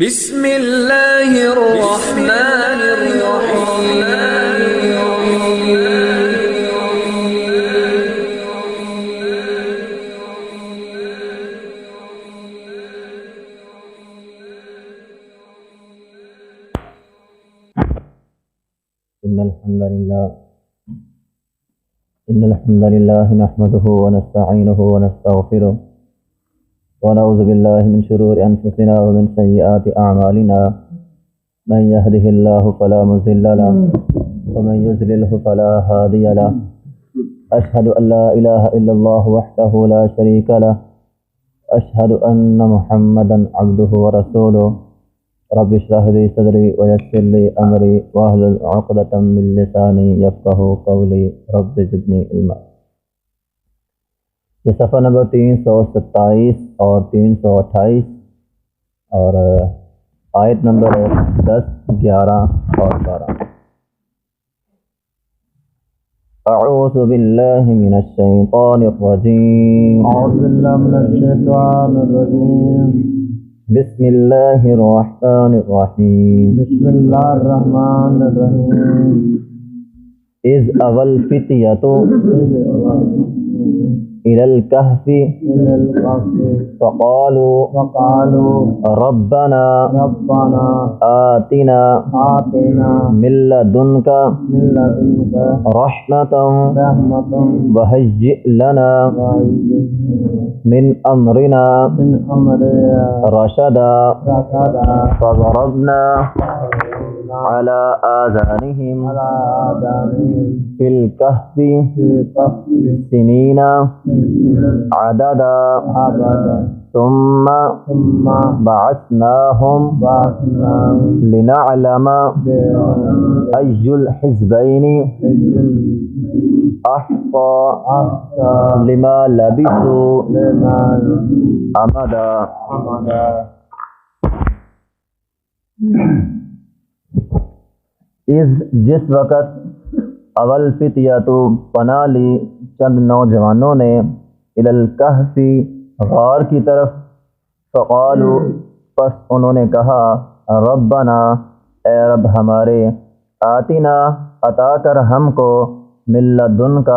بسم اللہ الرحمن الرحیم۔ إن الحمد لله نحمده ونستعينه ونستغفره ونعوذ بالله من شرور أنفسنا ومن سيئات أعمالنا من يهده الله فلا مضل له ومن يضلله فلا هادي له أشهد أن لا إله إلا الله وحده لا شريك له أشهد أن محمدا عبده ورسوله رب اشرح لي صدري ويسر لي امري واحلل عقدة من لساني يفقهوا قولي رب زدني علما۔ یہ صفحہ نمبر 327 اور 328 اور آیت نمبر 10، 11 اور 12۔ اعوذ باللہ من الشیطان الرجیم۔ اعوذ باللہ من الشیطان الرجیم۔ بسم اللہ الرحمن الرحیم۔ بسم اللہ الرحمن الرحیم۔ اذ اول فتیۃ الی الکہف فقالوا ربنا آتنا من لدنک رحمۃ وہیئ لنا من امرنا رشدا فضربنا على آذانهم في الكهف سنين عددا ثم بعثناهم لنعلم أي الحزبين أحصى لما لبثوا أمدا۔ جس وقت اول فتیۃ پناہ لی چند نوجوانوں نے الی الکہف غار کی طرف، فقالوا پس انہوں نے کہا ربنا اے رب ہمارے، آتنا عطا کر ہم کو من لدنک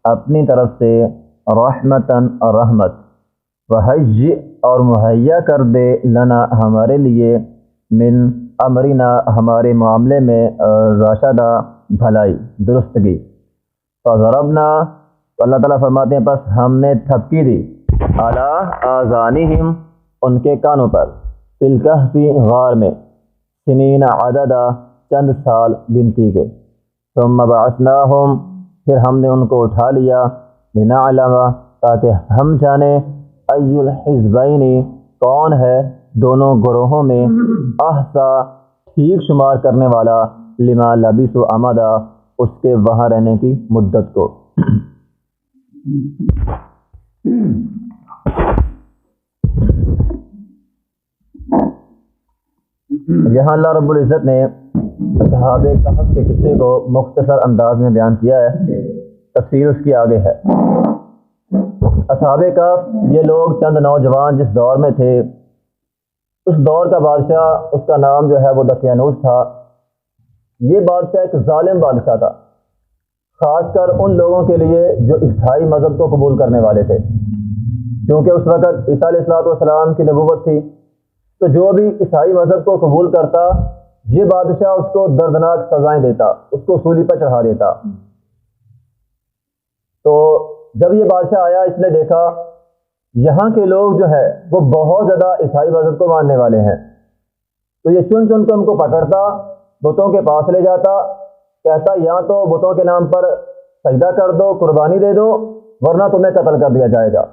اپنی طرف سے، رحمتاً رحمت، وہیئ اور مہیا کر دے لنا ہمارے لیے، من امرنا ہمارے معاملے میں، رشدا بھلائی درستگی۔ فضربنا تو اللہ تعالیٰ فرماتے ہیں پس ہم نے تھپکی دی، علی آذانہم ان کے کانوں پر، فی الکہف غار میں، سنین عددا چند سال گنتی کے، ثم بعثناہم پھر ہم نے ان کو اٹھا لیا، لنعلم تاکہ ہم جانیں، ای الحزبین کون ہے دونوں گروہوں میں، احصا ٹھیک شمار کرنے والا، لما لبثوا امدا اس کے وہاں رہنے کی مدت کو۔ یہاں اللہ رب العزت نے اصحاب کہف کے قصے کو مختصر انداز میں بیان کیا ہے، تفصیل اس کی آگے ہے۔ اصحاب کہف یہ لوگ چند نوجوان جس دور میں تھے، اس دور کا بادشاہ، اس کا نام جو ہے وہ دقیانوس تھا۔ یہ بادشاہ ایک ظالم بادشاہ تھا، خاص کر ان لوگوں کے لیے جو عیسائی مذہب کو قبول کرنے والے تھے، کیونکہ اس وقت عیسیٰ علیہ السلام کی نبوت تھی، تو جو بھی عیسائی مذہب کو قبول کرتا یہ بادشاہ اس کو دردناک سزائیں دیتا، اس کو سولی پر چڑھا دیتا۔ تو جب یہ بادشاہ آیا، اس نے دیکھا یہاں کے لوگ جو ہے وہ بہت زیادہ عیسائی مذہب کو ماننے والے ہیں، تو یہ چن چن کے ان کو پکڑتا، بتوں کے پاس لے جاتا، کہتا یا تو بتوں کے نام پر سجدہ کر دو، قربانی دے دو، ورنہ تمہیں قتل کر دیا جائے گا۔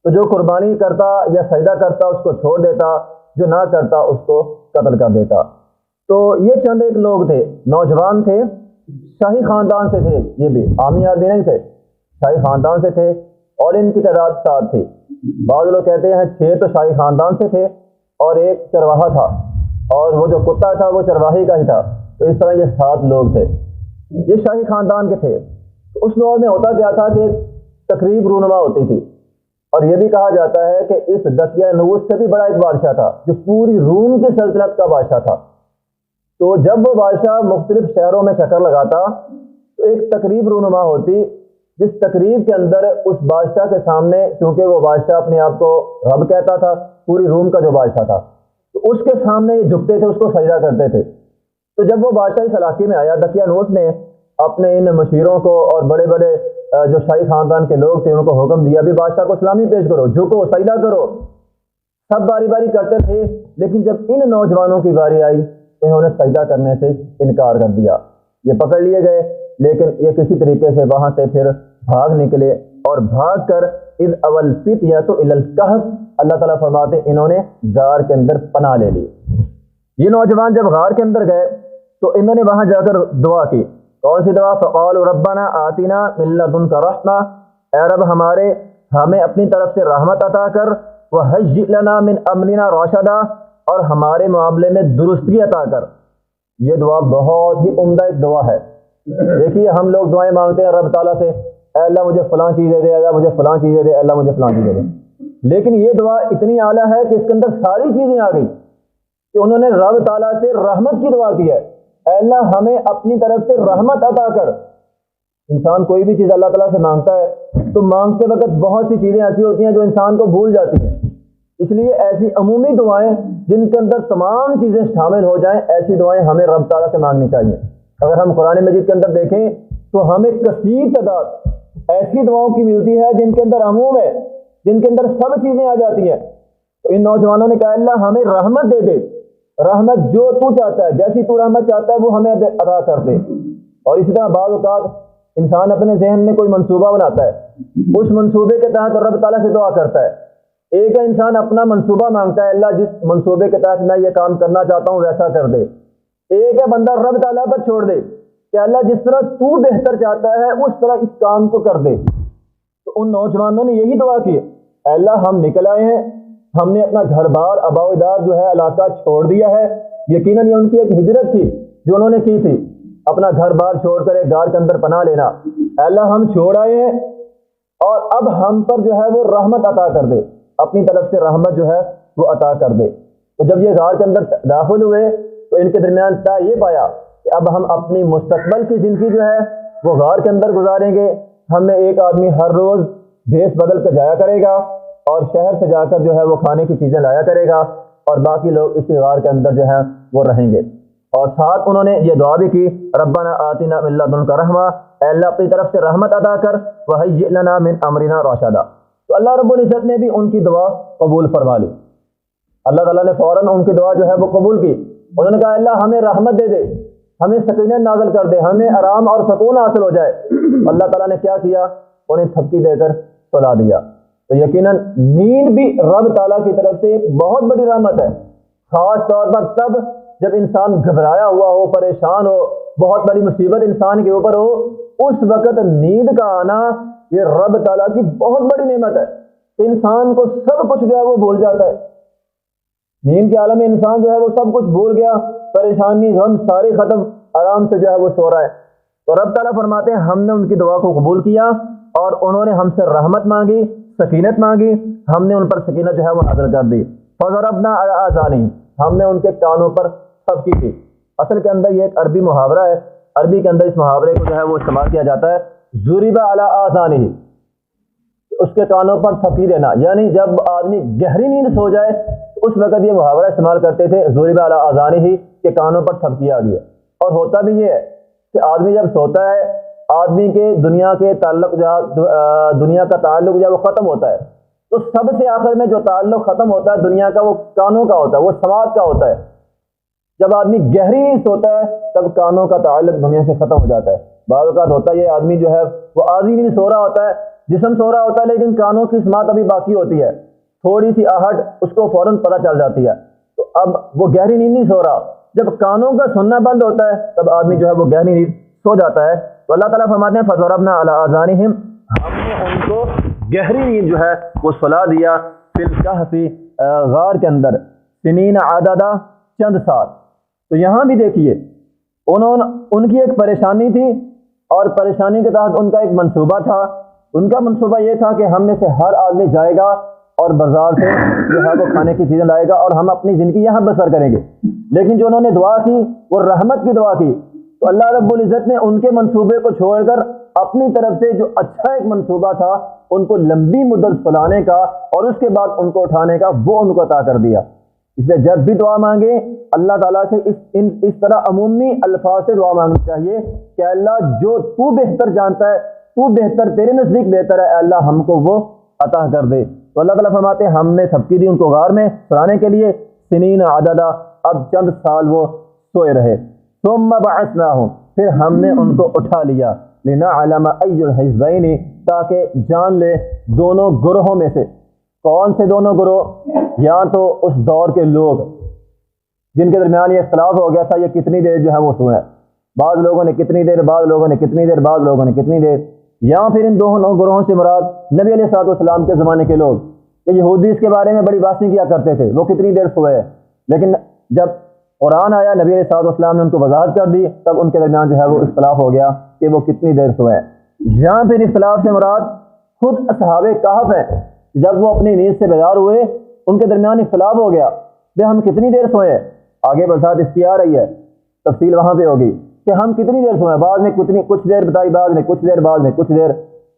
تو جو قربانی کرتا یا سجدہ کرتا اس کو چھوڑ دیتا، جو نہ کرتا اس کو قتل کر دیتا۔ تو یہ چند ایک لوگ تھے، نوجوان تھے، شاہی خاندان سے تھے، یہ بھی عامی آدمی نہیں تھے، شاہی خاندان سے تھے، اور ان کی تعداد 7 تھی۔ بعض لوگ کہتے ہیں 6 تو شاہی خاندان سے تھے اور ایک چرواہا تھا، اور وہ جو کتا تھا وہ چرواہی کا ہی تھا، تو اس طرح یہ 7 لوگ تھے، یہ شاہی خاندان کے تھے۔ تو اس دور میں ہوتا کیا تھا کہ تقریب رونما ہوتی تھی، اور یہ بھی کہا جاتا ہے کہ اس دقیانوس سے بھی بڑا ایک بادشاہ تھا جو پوری روم کی سلطنت کا بادشاہ تھا۔ تو جب وہ بادشاہ مختلف شہروں میں چکر لگاتا تو ایک تقریب رونما ہوتی، جس تقریب کے اندر اس بادشاہ کے سامنے، چونکہ وہ بادشاہ اپنے آپ کو رب کہتا تھا، پوری روم کا جو بادشاہ تھا، تو اس کے سامنے یہ جھکتے تھے، اس کو سجدہ کرتے تھے۔ تو جب وہ بادشاہ اس علاقے میں آیا، دقیانوس نے اپنے ان مشیروں کو اور بڑے بڑے جو شاہی خاندان کے لوگ تھے ان کو حکم دیا بھی بادشاہ کو سلامی پیش کرو، جھکو، سجدہ کرو۔ سب باری باری کرتے تھے، لیکن جب ان نوجوانوں کی باری آئی تو انہوں نے سجدہ کرنے سے انکار کر دیا۔ یہ پکڑ لیے گئے، لیکن یہ کسی طریقے سے وہاں سے پھر بھاگ نکلے، اور بھاگ کر اذ اول فتیۃ الی الکہف، اللہ تعالیٰ فرماتے انہوں نے غار کے اندر پناہ لے لی۔ یہ نوجوان جب غار کے اندر گئے تو انہوں نے وہاں جا کر دعا کی۔ کون سی دعا؟ فقالوا ربنا آتنا من لدنک رحمہ، اے رب ہمارے ہمیں اپنی طرف سے رحمت عطا کر، وہیئ لنا من امرنا رشدا، اور ہمارے معاملے میں درستی عطا کر۔ یہ دعا بہت ہی عمدہ ایک دعا ہے۔ دیکھیے ہم لوگ دعائیں مانگتے ہیں رب تعالیٰ سے، اے اللہ مجھے فلاں چیز دے دے، اے اللہ مجھے فلاں چیز دے دے، اے اللہ مجھے فلاں چیز دے دے، لیکن یہ دعا اتنی اعلیٰ ہے کہ اس کے اندر ساری چیزیں آ گئی کہ انہوں نے رب تعالیٰ سے رحمت کی دعا کی ہے، اے اللہ ہمیں اپنی طرف سے رحمت عطا کر۔ انسان کوئی بھی چیز اللہ تعالیٰ سے مانگتا ہے تو مانگتے وقت بہت سی چیزیں ایسی ہوتی ہیں جو انسان کو بھول جاتی ہیں، اس لیے ایسی عمومی دعائیں جن کے اندر تمام چیزیں شامل ہو جائیں، ایسی دعائیں ہمیں رب تعالیٰ سے مانگنی چاہیے۔ اگر ہم قرآن مجید کے اندر دیکھیں تو ہمیں کثیر تعداد ایسی دعاؤں کی ملتی ہے جن کے اندر عموم ہے، جن کے اندر سب چیزیں آ جاتی ہیں۔ تو ان نوجوانوں نے کہا اللہ ہمیں رحمت دے دے، رحمت جو تو چاہتا ہے، جیسی تو رحمت چاہتا ہے وہ ہمیں عطا کر دے۔ اور اسی طرح بعض اوقات انسان اپنے ذہن میں کوئی منصوبہ بناتا ہے، اس منصوبے کے تحت رب تعالیٰ سے دعا کرتا ہے۔ ایک ہے انسان اپنا منصوبہ مانگتا ہے، اللہ جس منصوبے کے تحت میں یہ کام کرنا چاہتا ہوں ویسا کر دے۔ ایک ہے بندہ رب تعالیٰ پر چھوڑ دے کہ اللہ جس طرح تو بہتر چاہتا ہے اس طرح اس کام کو کر دے۔ تو ان نوجوانوں نے یہی دعا کی، اے اللہ ہم نکل آئے ہیں، ہم نے اپنا گھر بار آباء و اجداد جو ہے علاقہ چھوڑ دیا ہے، یقیناً یہ ان کی ایک ہجرت تھی جو انہوں نے کی تھی، اپنا گھر بار چھوڑ کر ایک غار کے اندر پناہ لینا۔ اے اللہ ہم چھوڑ آئے ہیں اور اب ہم پر جو ہے وہ رحمت عطا کر دے، اپنی طرف سے رحمت جو ہے وہ عطا کر دے۔ تو جب یہ غار کے اندر داخل ہوئے تو ان کے درمیان یہ پایا کہ اب ہم اپنی مستقبل کی زندگی جو ہے وہ غار کے اندر گزاریں گے۔ ہم میں ایک آدمی ہر روز بھیس بدل کر جایا کرے گا اور شہر سے جا کر جو ہے وہ کھانے کی چیزیں لایا کرے گا، اور باقی لوگ اسی غار کے اندر جو ہے وہ رہیں گے۔ اور ساتھ انہوں نے یہ دعا بھی کی، ربنا آتنا من لدنک رحمہ، اے اللہ اپنی طرف سے رحمت عطا کر، وہیئ لنا من امرنا رشدا۔ تو اللہ رب العزت نے بھی ان کی دعا قبول فرما لی۔ اللہ تعالیٰ نے فوراً ان کی دعا جو ہے وہ قبول کی۔ انہوں نے کہا اللہ ہمیں رحمت دے دے، ہمیں سکینت نازل کر دے، ہمیں آرام اور سکون حاصل ہو جائے۔ اللہ تعالیٰ نے کیا کیا؟ انہیں تھپکی دے کر سلا دیا۔ تو یقیناً نیند بھی رب تعالیٰ کی طرف سے ایک بہت بڑی رحمت ہے، خاص طور پر تب جب انسان گھبرایا ہوا ہو، پریشان ہو، بہت بڑی مصیبت انسان کے اوپر ہو، اس وقت نیند کا آنا یہ رب تعالیٰ کی بہت بڑی نعمت ہے کہ انسان کو سب کچھ جو ہے وہ بھول جاتا ہے۔ نیند کے عالم میں انسان جو ہے وہ سب کچھ بھول گیا، پریشانی غم سارے ختم، آرام سے جو ہے وہ سو رہا ہے۔ تو رب تعالیٰ فرماتے ہیں ہم نے ان کی دعا کو قبول کیا اور انہوں نے ہم سے رحمت مانگی، سکینت مانگی، ہم نے ان پر سکینت جو ہے وہ حاصل کر دی۔ فضربنا علی آذانہم، ہم نے ان کے کانوں پر تھپکی کی۔ اصل کے اندر یہ ایک عربی محاورہ ہے، عربی کے اندر اس محاورے کو جو ہے وہ استعمال کیا جاتا ہے، ضرب علی آذانہ، اس کے کانوں پر تھپکی دینا، یعنی جب آدمی گہری نیند سو جائے اس وقت یہ محاورہ استعمال کرتے تھے، ضرب علی آذانہ، کے کانوں پر تھپکی آ گئی ہے۔ اور ہوتا بھی یہ ہے کہ آدمی جب سوتا ہے، آدمی کے دنیا کے تعلق دنیا کا تعلق جو ہے وہ ختم ہوتا ہے، تو سب سے آخر میں جو تعلق ختم ہوتا ہے دنیا کا وہ کانوں کا ہوتا ہے، وہ سماعت کا ہوتا ہے۔ جب آدمی گہری نیند سوتا ہے تب کانوں کا تعلق دنیا سے ختم ہو جاتا ہے۔ بعض اوقات ہوتا ہے یہ آدمی جو ہے وہ آدھی نیند سو رہا ہوتا ہے، جسم سو رہا ہوتا ہے لیکن کانوں کی سماعت ابھی باقی ہوتی ہے، تھوڑی سی آہٹ اس کو فوراً پتہ چل جاتی ہے، تو اب وہ گہری نیند نہیں سو رہا۔ جب کانوں کا سننا بند ہوتا ہے تب آدمی جو ہے وہ گہری نیند سو جاتا ہے۔ تو اللہ تعالیٰ فرماتے ہیں فضربنا علی آذانہم، ہم نے ان کو گہری نیند جو ہے وہ سلا دیا، فی الکہف، غار کے اندر، سنین عددا، چند سال۔ تو یہاں بھی دیکھیے ان کی ایک پریشانی تھی اور پریشانی کے تحت ان کا ایک منصوبہ تھا ان کا منصوبہ یہ تھا کہ ہم میں سے ہر آدمی جائے گا اور بازار سے جو ہے وہ کھانے کی چیزیں لائے گا اور ہم اپنی زندگی یہاں بسر کریں گے. لیکن جو انہوں نے دعا کی وہ رحمت کی دعا کی، تو اللہ رب العزت نے ان کے منصوبے کو چھوڑ کر اپنی طرف سے جو اچھا ایک منصوبہ تھا ان کو لمبی مدت پلانے کا اور اس کے بعد ان کو اٹھانے کا وہ ان کو عطا کر دیا. اس لیے جب بھی دعا مانگے اللہ تعالیٰ سے اس طرح عمومی الفاظ سے دعا مانگنی چاہیے کہ اللہ جو تو بہتر جانتا ہے، تو بہتر، تیرے نزدیک بہتر ہے، اے اللہ ہم کو وہ عطا کر دے. تو اللہ تعالیٰ فرماتے ہیں ہم نے تھپکی دی ان کو غار میں سلانے کے لیے، سنین عددا، اب چند سال وہ سوئے رہے. ثم بعثناہم، پھر ہم نے ان کو اٹھا لیا، لنعلم ای الحزبین، تاکہ جان لے دونوں گروہوں میں سے. کون سے دونوں گروہ؟ یا تو اس دور کے لوگ جن کے درمیان یہ اختلاف ہو گیا تھا یہ کتنی دیر جو ہے وہ سوئے، بعض لوگوں نے کتنی دیر، بعض لوگوں نے کتنی دیر، بعض لوگوں نے کتنی دیر. یا پھر ان دونوں گروہوں سے مراد نبی علیہ الصلوۃ والسلام کے زمانے کے لوگ، کہ یہودی اس کے بارے میں بڑی باتیں کیا کرتے تھے وہ کتنی دیر سوئے. لیکن جب قرآن آیا نبی علیہ الصلوۃ والسلام نے ان کو وضاحت کر دی، تب ان کے درمیان جو ہے وہ اختلاف ہو گیا کہ وہ کتنی دیر سوئے. یہاں پھر اختلاف سے مراد خود اصحاب کہف ہے، جب وہ اپنی نیند سے بیدار ہوئے ان کے درمیان اختلاف ہو گیا کہ ہم کتنی دیر سوئے. آگے وضاحت اس کی آ رہی ہے، تفصیل وہاں پہ ہوگی کہ ہم کتنی دیر سوئے. بعض نے کچھ دیر بتائی، بعض نے کچھ دیر، بعض نے کچھ دیر.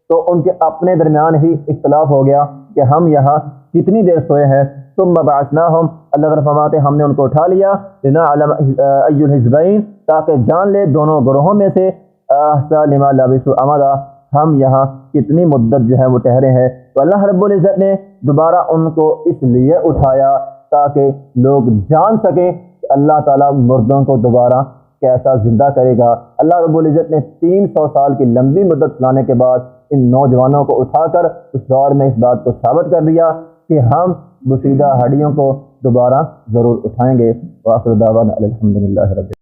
تو ان کے اپنے درمیان ہی اختلاف ہو گیا کہ ہم یہاں کتنی دیر سوئے ہیں. ثم بعثناہم، اللہ تعالیٰ فرماتے ہم نے ان کو اٹھا لیا، لنعلم ای الحزبین، تاکہ جان لے دونوں گروہوں میں سے احصیٰ لما لبثوا امدا، ہم یہاں کتنی مدت جو ہے وہ ٹھہرے ہیں. تو اللہ رب العزت نے دوبارہ ان کو اس لیے اٹھایا تاکہ لوگ جان سکیں کہ اللہ تعالیٰ مردوں کو دوبارہ کیسا زندہ کرے گا. اللہ رب العزت نے 300 سال کی لمبی مدت لانے کے بعد ان نوجوانوں کو اٹھا کر اس دور میں اس بات کو ثابت کر دیا کہ ہم بسیدہ ہڈیوں کو دوبارہ ضرور اٹھائیں گے. وآخر دعوانا الحمدللہ رب